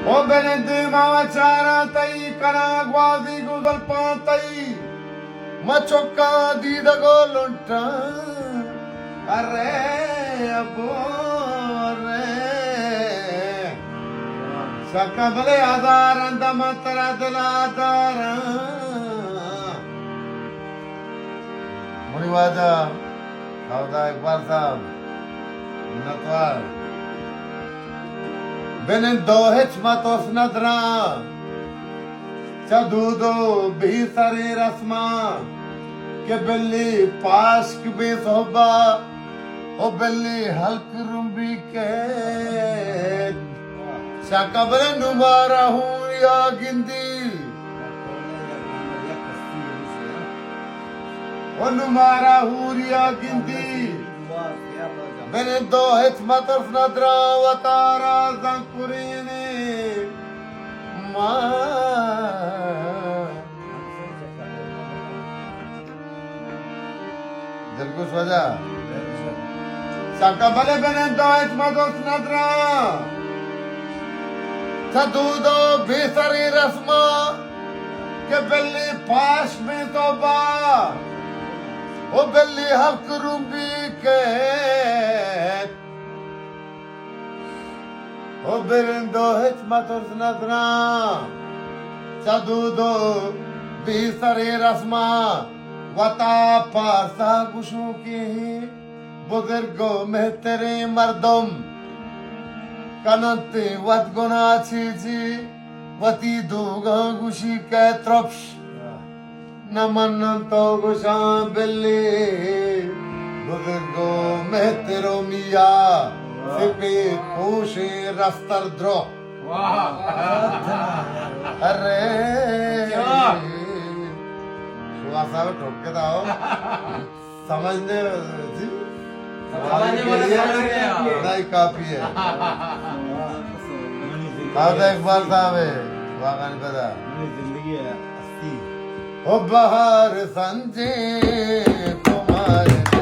ओ बेनंदी मावा चारा तई कना ग्वादी गुदल पातई मचोका दीदगो लुंटा अरे अबो रे सकबले आधार अंद मतरा दलादार मुनिवाजा खावदा इकबाल साहब नतवार बेने दो हिच मतोस नदरा चदूदो भी सरे रस्मा के बिल्ली पाश्क बेसोबा ओ बिल्ली हल्क रुम्बी के शकबले नुमारा हूँ या गिंदी ओ नुमारा हूँ या गिंदी मैंने दो हिकमत नदरा वतारा जंकुरीने दिलकुश वजह सकबले मैंने दो हिकमत नदरा चदूदो बेसरी रस्मा के बिल्ली पाश में तो बा ओ बिल्ली हक रूबी के ओ बिरंदो हिकमत नदरा चदूदो बेसरी रस्मा वता पासा गुशों के बुजुर्गो में तेरे मर्दम कनते वत गुना छी वती दूगा गुशी के त्रप्श नमन तो गुशा बिल्ली बुजुर्गो में तेरो मिया सिपी पूशे रफ्तर द्रो अरे सुहासा में ठोक के दाओ समझने नहीं काफी है दादा इकबाल साहब है वाकई पता जिंदगी है ओ बाहर संजे तुम्हारे